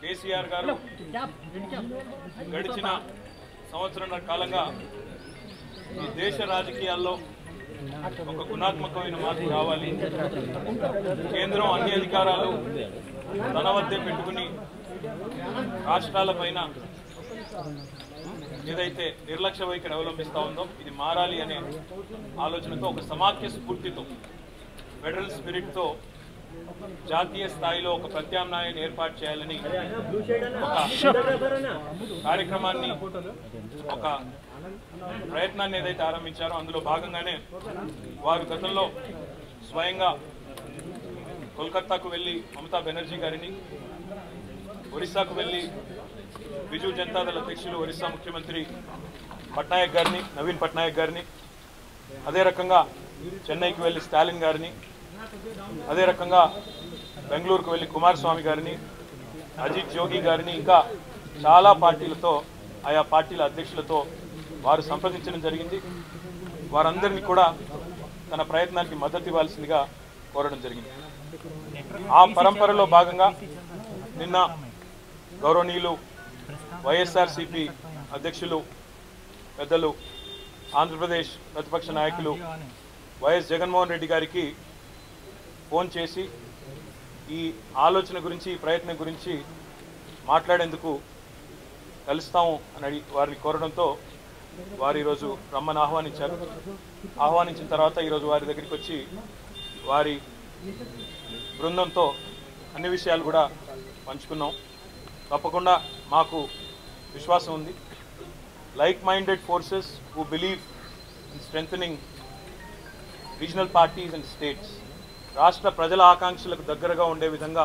కేసీఆర్ గారు గడిచిన సంవత్సరాల కాలంగా ఈ దేశ రాజకీయాల్లో ఒక గుణాత్మకమైన మార్పు రావాలి, కేంద్రం అన్ని అధికారాలు తన వద్దే పెట్టుకుని రాష్ట్రాలపైన ఏదైతే నిర్లక్ష్య వైఖరి అవలంబిస్తూ ఉందో ఇది మారాలి అనే ఆలోచనతో ఒక సమాఖ్య స్ఫూర్తితో ఫెడరల్ స్పిరిట్తో జాతీయ స్థాయిలో ఒక ప్రత్యామ్నాయాన్ని ఏర్పాటు చేయాలని ఒక కార్యక్రమాన్ని ఒక ప్రయత్నాన్ని ఏదైతే ఆరంభించారో అందులో భాగంగానే వారు గతంలో స్వయంగా కోల్కతాకు వెళ్ళి మమతా బెనర్జీ గారిని, ఒరిస్సాకు వెళ్ళి బిజు జనతాదళ అధ్యక్షులు ఒరిస్సా ముఖ్యమంత్రి పట్నాయక్ గారిని, నవీన్ పట్నాయక్ గారిని, అదే రకంగా చెన్నైకి వెళ్ళి స్టాలిన్ గారిని, అదే రకంగా బెంగళూరుకు వెళ్ళి కుమారస్వామి గారిని, అజిత్ జోగి గారిని, ఇంకా చాలా పార్టీలతో ఆయా పార్టీల అధ్యక్షులతో వారు సంప్రదించడం జరిగింది. వారందరినీ కూడా తన ప్రయత్నానికి మద్దతు ఇవ్వాల్సిందిగా కోరడం జరిగింది. ఆ పరంపరలో భాగంగా నిన్న గౌరవనీయులు వైఎస్ఆర్సీపీ అధ్యక్షులు పెద్దలు ఆంధ్రప్రదేశ్ ప్రతిపక్ష నాయకులు వైఎస్ జగన్మోహన్ రెడ్డి గారికి ఫోన్ చేసి ఈ ఆలోచన గురించి, ఈ ప్రయత్నం గురించి మాట్లాడేందుకు కలుస్తాము అని వారిని కోరడంతో వారు ఈరోజు రమ్మని ఆహ్వానించారు. ఆహ్వానించిన తర్వాత ఈరోజు వారి దగ్గరికి వచ్చి వారి బృందంతో అన్ని విషయాలు కూడా పంచుకున్నాం. తప్పకుండా మాకు విశ్వాసం ఉంది. Like minded forces who believe in strengthening regional parties and states, రాష్ట్ర ప్రజల ఆకాంక్షలకు దగ్గరగా ఉండే విధంగా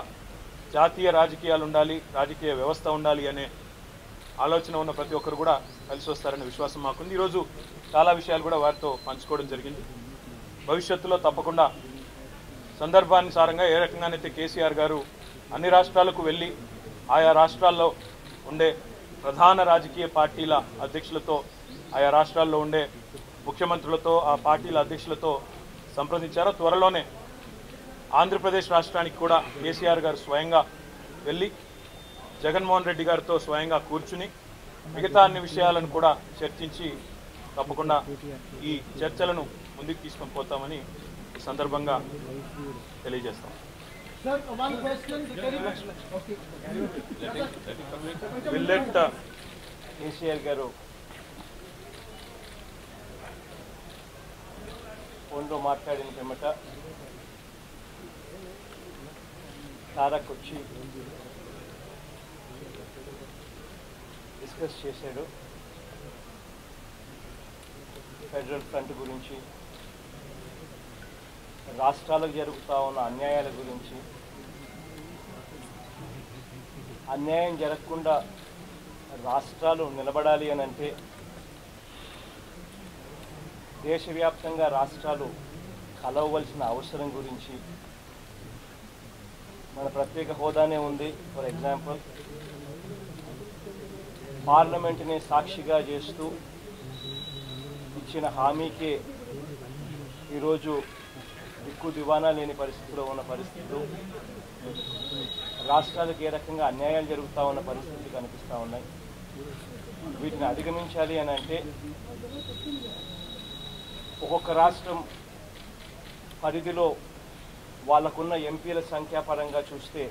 జాతీయ రాజకీయాలు ఉండాలి, రాజకీయ వ్యవస్థ ఉండాలి అనే ఆలోచన ఉన్న ప్రతి ఒక్కరు కూడా కలిసి వస్తారనే విశ్వాసం మాకుంది. ఈరోజు చాలా విషయాలు కూడా వారితో పంచుకోవడం జరిగింది. భవిష్యత్తులో తప్పకుండా సందర్భానుసారంగా ఏ రకంగానైతే కేసీఆర్ గారు అన్ని రాష్ట్రాలకు వెళ్ళి ఆయా రాష్ట్రాల్లో ఉండే ప్రధాన రాజకీయ పార్టీల అధ్యక్షులతో, ఆయా రాష్ట్రాల్లో ఉండే ముఖ్యమంత్రులతో, ఆ పార్టీల అధ్యక్షులతో సంప్రదించారో, త్వరలోనే ఆంధ్రప్రదేశ్ రాష్ట్రానికి కూడా కేసీఆర్ గారు స్వయంగా వెళ్ళి జగన్మోహన్ రెడ్డి గారితో స్వయంగా కూర్చుని మిగతా అన్ని విషయాలను కూడా చర్చించి తప్పకుండా ఈ చర్చలను ముందుకు తీసుకొని పోతామని ఈ సందర్భంగా తెలియజేస్తాం. కేసీఆర్ గారు ఫోన్లో మాట్లాడిన పిమ్మట తారక్ వచ్చి డిస్కస్ చేశాడు. ఫెడరల్ ఫ్రంట్ గురించి, రాష్ట్రాలకు జరుగుతూ ఉన్న అన్యాయాల గురించి, అన్యాయం జరగకుండా రాష్ట్రాలు నిలబడాలి అని అంటే దేశవ్యాప్తంగా రాష్ట్రాలు కలవవలసిన అవసరం గురించి, మన ప్రత్యేక హోదానే ఉంది. ఫర్ ఎగ్జాంపుల్ పార్లమెంటుని సాక్షిగా చేస్తూ ఇచ్చిన హామీకే ఈరోజు దిక్కు దివానా లేని పరిస్థితిలో ఉన్న పరిస్థితులు, రాష్ట్రాలకు ఏ రకంగా అన్యాయాలు జరుగుతూ ఉన్న పరిస్థితులు కనిపిస్తూ ఉన్నాయి. వీటిని అధిగమించాలి అని అంటే ఒక్కొక్క రాష్ట్రం పరిధిలో వాళ్ళకున్న ఎంపీల సంఖ్యాపరంగా చూస్తే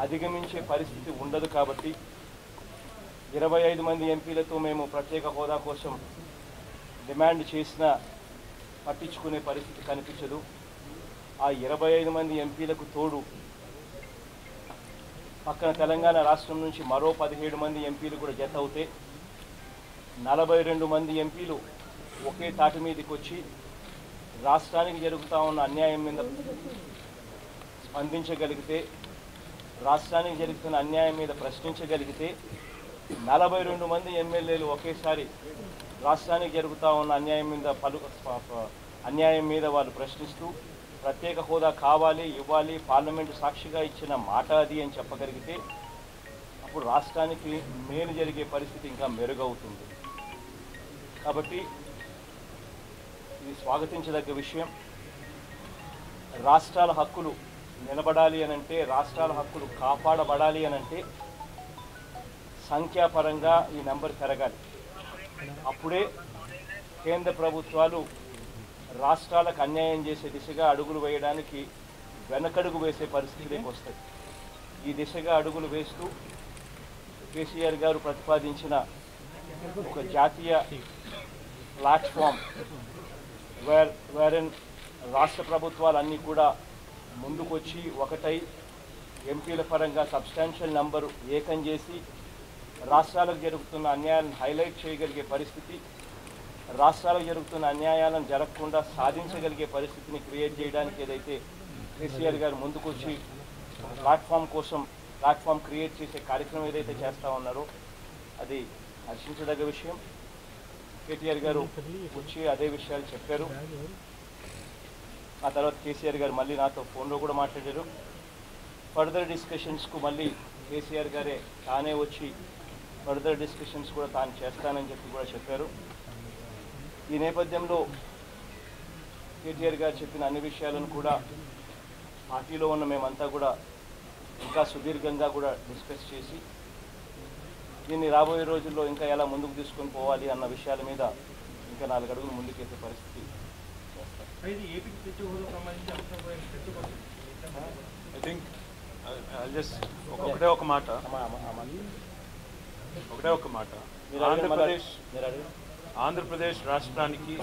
అధిగమించే పరిస్థితి ఉండదు. కాబట్టి 25 మంది ఎంపీలతో మేము ప్రత్యేక హోదా కోసం డిమాండ్ చేసినా పట్టించుకునే పరిస్థితి కనిపించదు. ఆ 25 మంది ఎంపీలకు తోడు పక్కన తెలంగాణ రాష్ట్రం నుంచి మరో 17 మంది ఎంపీలు కూడా జత అవుతే 42 మంది ఎంపీలు ఒకే తాటి మీదకి వచ్చి రాష్ట్రానికి జరుగుతూ ఉన్న అన్యాయం మీద స్పందించగలిగితే, రాష్ట్రానికి జరుగుతున్న అన్యాయం మీద ప్రశ్నించగలిగితే 42 మంది ఎమ్మెల్యేలు ఒకేసారి రాష్ట్రానికి జరుగుతూ ఉన్న అన్యాయం మీద వాళ్ళు ప్రశ్నిస్తూ ప్రత్యేక హోదా కావాలి, ఇవ్వాలి, పార్లమెంటు సాక్షిగా ఇచ్చిన మాట అది అని చెప్పగలిగితే అప్పుడు రాష్ట్రానికి మేలు జరిగే పరిస్థితి ఇంకా మెరుగవుతుంది. కాబట్టి ఇది స్వాగతించదగ్గ విషయం. రాష్ట్రాల హక్కులు నిలబడాలి అనంటే, రాష్ట్రాల హక్కులు కాపాడబడాలి అనంటే సంఖ్యాపరంగా ఈ నెంబర్ పెరగాలి. అప్పుడే కేంద్ర ప్రభుత్వాలు రాష్ట్రాలకు అన్యాయం చేసే దిశగా అడుగులు వేయడానికి వెనకడుగు వేసే పరిస్థితులకు వస్తాయి. ఈ దిశగా అడుగులు వేస్తూ కేసీఆర్ గారు ప్రతిపాదించిన ఒక జాతీయ ప్లాట్ఫామ్ వేరెన్ రాష్ట్ర ప్రభుత్వాలన్నీ కూడా ముందుకొచ్చి ఒకటై ఎంపీల పరంగా సబ్స్టాన్షియల్ నంబరు ఏకం చేసి రాష్ట్రాలకు జరుగుతున్న అన్యాయాలను హైలైట్ చేయగలిగే పరిస్థితి, రాష్ట్రాలకు జరుగుతున్న అన్యాయాలను జరగకుండా సాధించగలిగే పరిస్థితిని క్రియేట్ చేయడానికి ఏదైతే కేసీఆర్ గారు ముందుకొచ్చి ప్లాట్ఫామ్ క్రియేట్ చేసే కార్యక్రమం ఏదైతే చేస్తూ ఉన్నారో అది హర్షించదగ్గ విషయం. కేటీఆర్ గారు వచ్చి అదే విషయాలు చెప్పారు. ఆ తర్వాత కేసీఆర్ గారు మళ్ళీ నాతో ఫోన్లో కూడా మాట్లాడారు. ఫర్దర్ డిస్కషన్స్కు మళ్ళీ కేసీఆర్ గారే తానే వచ్చి ఫర్దర్ డిస్కషన్స్ కూడా తాను చేస్తానని చెప్పి కూడా చెప్పారు. ఈ నేపథ్యంలో కేటీఆర్ గారు చెప్పిన అన్ని విషయాలను కూడా పార్టీలో ఉన్న మేమంతా కూడా ఇంకా సుదీర్ఘంగా కూడా డిస్కస్ చేసి దీన్ని రాబోయే రోజుల్లో ఇంకా ఎలా ముందుకు తీసుకొని పోవాలి అన్న విషయాల మీద ఇంకా 4 అడుగులు ముందుకెళ్ళే పరిస్థితి చేస్తారు. ఐ థింక్ ఒకటే ఒక మాట ఆంధ్రప్రదేశ్ రాష్ట్రానికి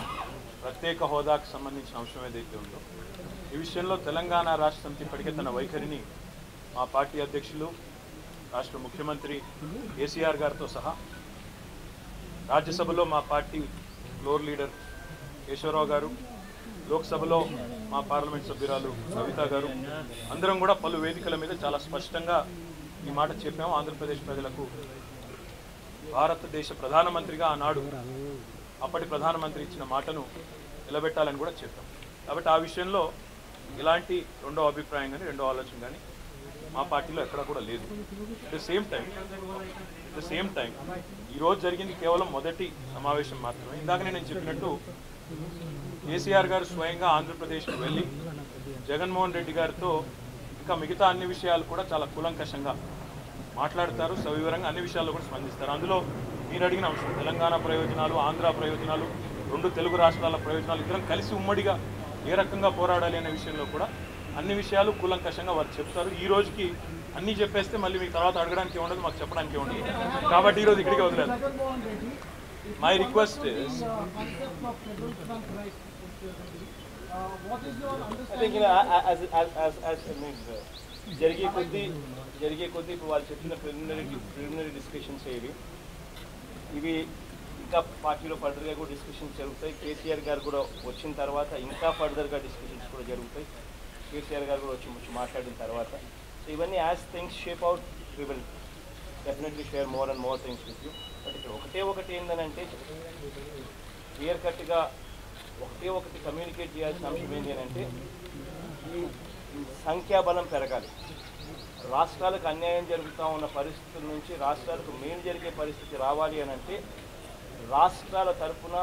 ప్రత్యేక హోదాకు సంబంధించిన అంశం ఏదైతే ఉందో ఈ విషయంలో తెలంగాణ రాష్ట్ర సమితి ఇప్పటికే తన వైఖరిని మా పార్టీ అధ్యక్షులు రాష్ట్ర ముఖ్యమంత్రి కేసీఆర్ గారితో సహా రాజ్యసభలో మా పార్టీ ఫ్లోర్ లీడర్ కేశవరావు గారు, లోక్సభలో మా పార్లమెంట్ సభ్యురాలు కవిత గారు అందరం కూడా పలు వేదికల మీద చాలా స్పష్టంగా ఈ మాట చెప్పాము. ఆంధ్రప్రదేశ్ ప్రజలకు భారతదేశ ప్రధానమంత్రిగా ఆనాడు అప్పటి ప్రధానమంత్రి ఇచ్చిన మాటను నిలబెట్టాలని కూడా చెప్పాం. కాబట్టి ఆ విషయంలో ఇలాంటి రెండో అభిప్రాయం కానీ రెండో ఆలోచన కానీ మా పార్టీలో ఎక్కడ కూడా లేదు. అట్ ద సేమ్ టైం ఈరోజు జరిగింది కేవలం మొదటి సమావేశం మాత్రమే. ఇందాక నేను చెప్పినట్టు కేసీఆర్ గారు స్వయంగా ఆంధ్రప్రదేశ్కి వెళ్ళి జగన్మోహన్ రెడ్డి గారితో ఇంకా మిగతా అన్ని విషయాలు కూడా చాలా కూలంకషంగా మాట్లాడతారు, సవివరంగా అన్ని విషయాల్లో కూడా స్పందిస్తారు. అందులో మీరు అడిగిన అంశం తెలంగాణ ప్రయోజనాలు, ఆంధ్ర ప్రయోజనాలు, 2 తెలుగు రాష్ట్రాల ప్రయోజనాలు ఇద్దరం కలిసి ఉమ్మడిగా ఏ రకంగా పోరాడాలి అనే విషయంలో కూడా అన్ని విషయాలు కూలంకషంగా వారు చెప్తారు. ఈ రోజుకి అన్నీ చెప్పేస్తే మళ్ళీ మీకు తర్వాత అడగడానికి ఉండదు, మాకు చెప్పడానికి ఉండదు. కాబట్టి ఈరోజు ఇక్కడికి వదిలేదు. మై రిక్వెస్ట్ ఇస్ జరిగే కొద్దీ ఇప్పుడు వాళ్ళు చెప్పిన ప్రిలిమినరీ డిస్కషన్స్ ఇవి ఇంకా పార్టీలో ఫర్దర్గా కూడా డిస్కషన్స్ జరుగుతాయి. కేసీఆర్ గారు కూడా వచ్చిన తర్వాత ఇంకా ఫర్దర్గా డిస్కషన్స్ కూడా జరుగుతాయి. కేసీఆర్ గారు కూడా వచ్చి మాట్లాడిన తర్వాత సో ఇవన్నీ as things shape out we will definitely share more and more things with you. But ఇక్కడ ఒకటి ఏంటంటే క్లియర్ కట్గా ఒకటి కమ్యూనికేట్ చేయాల్సిన అంశం ఏంటి అంటే ఈ సంఖ్యాబలం పెరగాలి. రాష్ట్రాలకు అన్యాయం జరుగుతూ ఉన్న పరిస్థితుల నుంచి రాష్ట్రాలకు మేలు జరిగే పరిస్థితి రావాలి అని అంటే రాష్ట్రాల తరఫున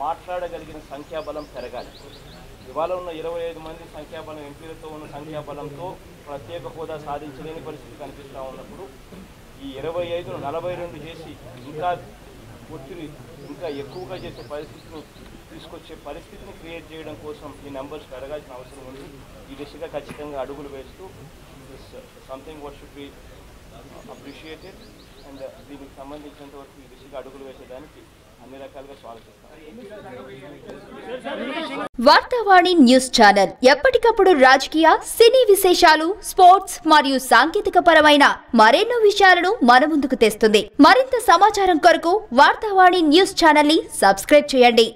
మాట్లాడగలిగిన సంఖ్యాబలం పెరగాలి. ఇవాళ ఉన్న 25 మంది సంఖ్యాబలం ఎంపీలతో ఉన్న సంఖ్యాబలంతో ప్రత్యేక హోదా సాధించలేని పరిస్థితి కనిపిస్తూ ఉన్నప్పుడు ఈ 25ను 42 చేసి ఇంకా ఒత్తిడి ఇంకా ఎక్కువగా చేసే పరిస్థితిని తీసుకొచ్చే పరిస్థితిని క్రియేట్ చేయడం కోసం ఈ నెంబర్స్ పెరగాల్సిన అవసరం ఉంది. ఈ దిశగా ఖచ్చితంగా అడుగులు వేస్తూ something what should be appreciated and దీనికి సంబంధించినంత వరకు ఈ దిశగా అడుగులు వేసేదానికి అన్ని రకాలుగా స్వాగతిస్తాం. వార్తావాణి న్యూస్ ఛానల్ ఎప్పటికప్పుడు రాజకీయ, సినీ విశేషాలు, స్పోర్ట్స్ మరియు సాంకేతిక పరమైన మరెన్నో విషయాలను మన ముందుకు తెస్తుంది. మరింత సమాచారం కొరకు వార్తావాణి న్యూస్ ఛానల్ ని సబ్స్క్రైబ్ చేయండి.